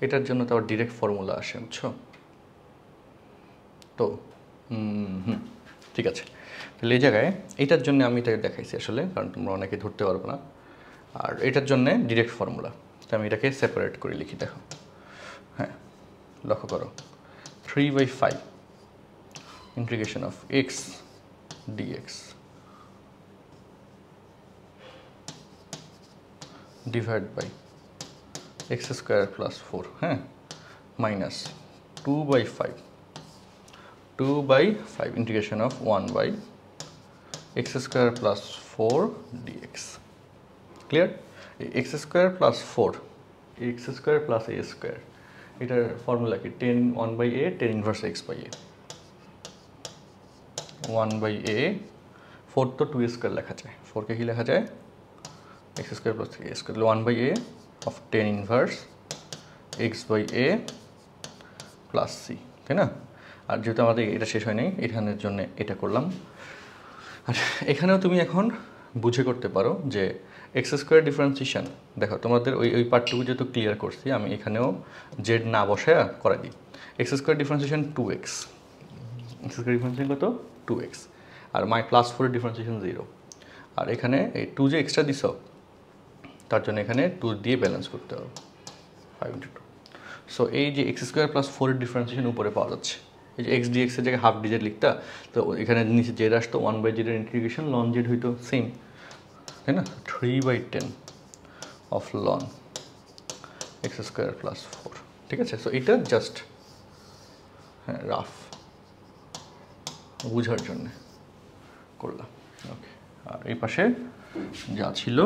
এটার জন্য তো আবার ডিরেক্ট ফর্মুলা আসে, বুঝছো তো? ঠিক আছে, তাহলে এই জায়গায় এটার জন্য আমি এটাকে দেখাইছি আসলে, কারণ তোমরা অনেকে ধরতে পারবো না। আর এটার জন্য ডিরেক্ট ফর্মুলা, তো আমি এটাকে সেপারেট করে লিখি। দেখো, হ্যাঁ লক্ষ্য করো, 3/5 integration of x dx divide by x square plus 4, হ্যাঁ, minus 2/5 integration of 1/x square plus 4 dx. Clear? x square plus 4, x square plus a square, এটার ফর্মুলা কি? 1/a tan inverse x by a, 1/a, 4 তো 2 square লেখা যায়, 4 কে কি লেখা যায়? x square plus 3a square, 1/a of tan inverse x by a plus c, তাই না? আর যেহেতু আমাদের এটা শেষ হয় নাই, এখানের জন্য এটা করলাম। আর এখানেও তুমি এখন বুঝে করতে পারো যে এক্স স্কোয়ার ডিফারেন্সিয়েশন, দেখো তোমাদের ওই পার্টটুকু যেহেতু ক্লিয়ার করছি, আমি এখানেও জেড না বসায় করে দিই। X square differentiation 2x, x square differentiation কত? 2x, আর +4 ডিফারেন্সিয়েশন 0। আর এখানে এই 2 যে এক্সট্রা দিছ, তার জন্য এখানে 2 দিয়ে ব্যালেন্স করতে হবে, 5/2। সো এই যে এক্স স্কোয়ার প্লাস 4 ডিফারেন্সিয়েশন উপরে পাওয়া যাচ্ছে, এই যে এক্স ডিএক্সের জায়গায় হাফ ডিজেড লিখতা, তো এখানে নিচে জেড আসতো, 1/z এর ইন্টিগ্রেশন লন জেড হইতো সেম, তাই না? 3/10 of ln x square plus 4, ঠিক আছে? সো এটা জাস্ট হ্যাঁ রাফ বুঝার জন্যে করলাম, ওকে। আর এই পাশে যা ছিল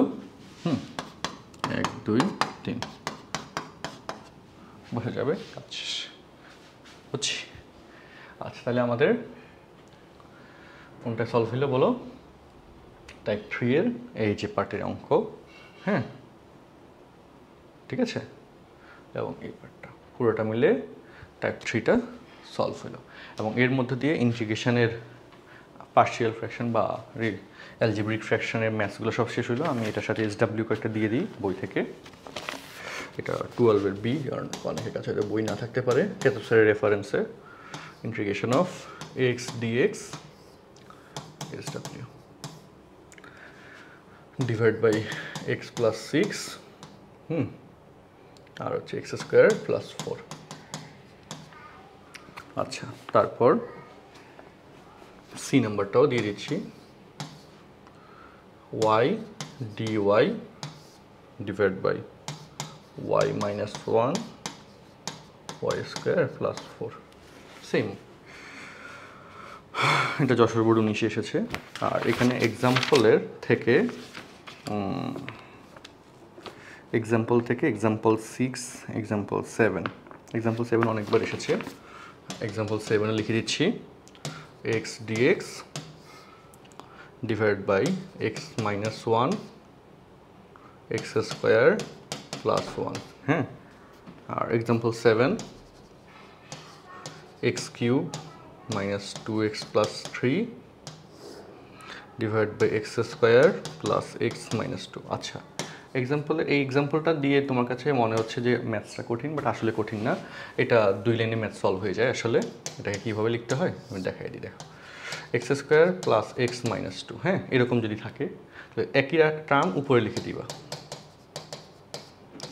1 2 3 বসে যাবে, কাজ শেষ, বুঝছি। আচ্ছা, তাহলে আমাদের কোনটা সলভ হইলো বলো? টাইপ 3 এর এই যে পার্টের অঙ্ক, হ্যাঁ, ঠিক আছে? এবং এই পার্টটা পুরোটা মিলে টাইপ 3টা সলভ হলো। এবং এর মধ্যে দিয়ে ইন্টিগ্রেশনের পার্শিয়াল ফ্র্যাকশন বা অ্যালজেব্রিক ফ্র্যাকশনের ম্যাথসগুলো সব শেষ হলো। আমি এটার সাথে SW কয়েকটা দিয়ে দিই বই থেকে, এটা 12-এর বি, কারণ অনেকের কাছে এটা বই না থাকতে পারে। কেতব স্যারের রেফারেন্সে integration of x dx SW divide by x plus 6, আর হচ্ছে এক্স স্কোয়ার প্লাস 4। আচ্ছা, তারপর সি নাম্বারটাও দিয়ে দিচ্ছি, y dy divide by y minus 1 y square plus 4, same. এটা যশোর বোর্ড 19 এসেছে। আর এখানে এক্সাম্পল থেকে এক্সাম্পল 6, এক্সাম্পল 7 অনেকবার এসেছে। এক্সাম্পল 7 লিখে দিচ্ছি, x dx divide by x minus 1 x square plus 1, হ্যাঁ। আর example 7, x cube minus 2x plus 3 divide by x square plus x minus 2। আচ্ছা, এই এক্সাম্পলটা দিয়ে তোমার কাছে মনে হচ্ছে যে ম্যাথসটা কঠিন, বাট আসলে কঠিন না। এটা 2 লাইনে ম্যাথ সলভ হয়ে যায় আসলে। এটাকে কীভাবে লিখতে হয় আমি দেখাই দিই, দেখো। X square plus x minus 2, হ্যাঁ, এরকম যদি থাকে তো একই টার্ম উপরে লিখে দিবা,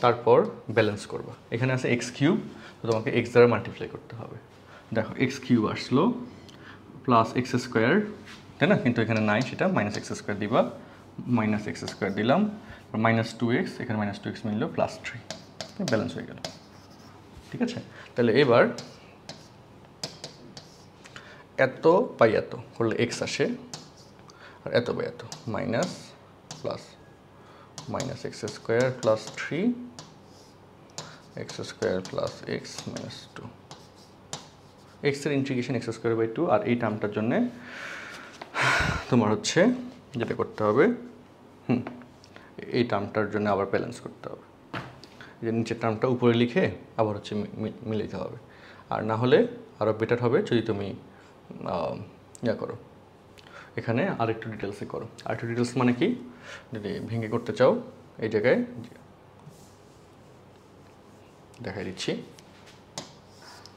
তারপর ব্যালেন্স করবা। এখানে আছে এক্স কিউব, তো তোমাকে এক্স দ্বারা মাল্টিপ্লাই করতে হবে। দেখো, এক্স কিউব আসলো প্লাস এক্স স্কোয়ার, তাই না? কিন্তু এখানে নাই, সেটা মাইনাস এক্স স্কোয়ার দিবা, মাইনাস এক্স স্কোয়ার দিলাম, মাইনাস 2x, এখানে মাইনাস 2x মিললো প্লাস 3, ব্যালেন্স হয়ে গেল, ঠিক আছে? তাহলে এবার এত বাই এত করলে এক্স আসে, আর এত বাই এত minus plus minus x square plus 3 x square plus x minus 2 এক্সের ইন্টিগ্রেশন এক্স স্কোয়ার বাই 2, আর এই টার্মটার জন্যে তোমার হচ্ছে যেটা করতে হবে, এই টার্মটার জন্য আবার ব্যালেন্স করতে হবে, যে নিচের টার্মটা উপরে লিখে আবার হচ্ছে মিলাইতে হবে। আর না হলে আরও বেটার হবে যদি তুমি ইয়া করো, এখানে আরেকটু ডিটেলসে করো। আরেকটু ডিটেলস মানে কি, যদি ভেঙে করতে চাও এই জায়গায় দেখাই দিচ্ছি,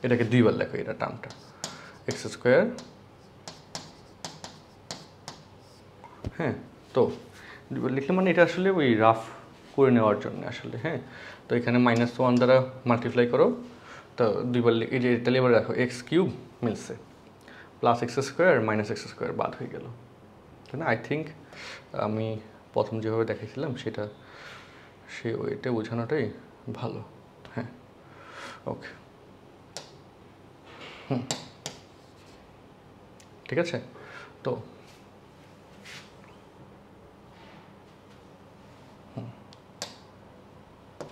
এটাকে দুইবার লেখো, এটা টার্মটা এক্স স্কোয়ার, হ্যাঁ। তো দুইবার লিখলে মানে এটা আসলে ওই রাফ করে নেওয়ার জন্য আসলে, হ্যাঁ। তো এখানে -1 দ্বারা মাল্টিপ্লাই করো, তো দুইবার এই যে তাহলে এবার রাখো এক্স কিউব মিলছে, plus x square minus x square বাদ হয়ে গেল, তাই না? আই থিঙ্ক আমি প্রথম যেভাবে দেখাইছিলাম সেটা সে ওইটা বোঝানোটাই ভালো, হ্যাঁ। ওকে, ঠিক আছে। তো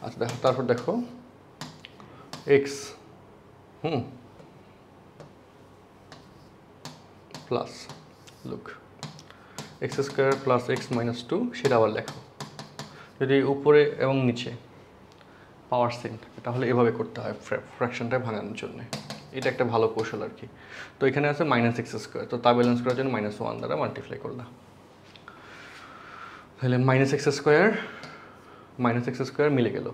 আচ্ছা দেখো, তারপর দেখো x plus look x square plus x minus 2, সেটা আবার লেখো। যদি উপরে এবং নিচে পাওয়ার সেম থাকে তাহলে এভাবে করতে হয় ফ্র্যাকশনটা ভাঙানোর জন্য, এটা একটা ভালো কৌশল আর কি। তো এখানে আছে মাইনাস এক্স স্কোয়ার, তো তা ব্যালেন্স করার জন্য -1 দ্বারা মাল্টিপ্লাই করলাম, তাহলে মাইনাস এক্স স্কোয়ার মিলে গেল,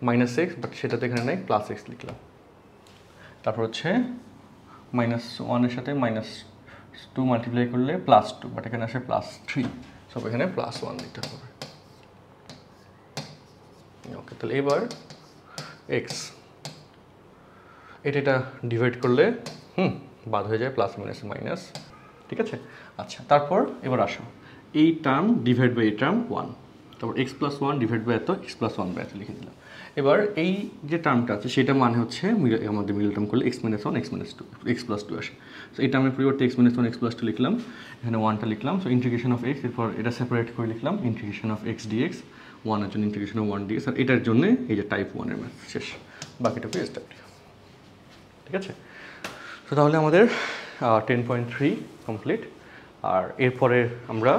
মাইনাস এক্স, বাট সেটা তো এখানে নেই, প্লাস এক্স লিখলাম। তারপর হচ্ছে -1 সাথে -2 মাল্টিপ্লাই করলে +2, বাট এখানে আসে +3, সব এখানে +1 দিতে হবে। ওকে, তাহলে এবার এক্স এটা ডিভাইড করলে বাদ হয়ে যায়, প্লাস মাইনাস মাইনাস, ঠিক আছে। আচ্ছা, তারপর এবার আসো এই টার্ম ডিভাইড বাই এই টার্ম 1, তারপর x+1 ডিভাইড বাই এত, x+1/এত লিখে দিলাম। এবার এই যে টার্মটা আছে সেটা মানে হচ্ছে আমাদের মিডল টার্ম করলে x-1 x-2 x+2 আসে। সো এই টার্মের পরিবর্তে x-1 x+2 লিখলাম, এখানে 1টা লিখলাম। সো ইন্টিগ্রেশন অফ x, এরপর এটা সেপারেট করে লিখলাম ইন্টিগ্রেশন অফ x dx, 1 এর জন্য ইন্টিগ্রেশন অফ 1 dx, আর এটার জন্য এই যে টাইপ 1 এর ম্যাথ শেষ, বাকিটুকু এসডব্লিউ, ঠিক আছে। তো তাহলে আমাদের 10.3 কমপ্লিট, আর এরপরে আমরা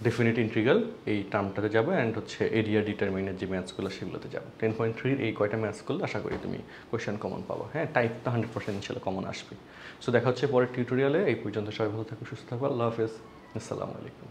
ডেফিনিট ইন্টিগ্রাল এই টার্মটাতে যাবো, অ্যান্ড হচ্ছে এরিয়া ডিটারমিনের যে ম্যাথসগুলো সেগুলোতে যাবো। 10.3 এই কয়টা ম্যাথস করলে আশা করি তুমি কোয়েশ্চেন কমন পাবো, হ্যাঁ। টাইপ তো 100% ইনশাল্লাহ কমন আসবে। সো দেখা হচ্ছে পরের টিউটোরিয়ালে, এই পর্যন্ত সবাই ভালো থাকো, সুস্থ থাকো, আল্লাহ হাফেজ, আসসালামু আলাইকুম।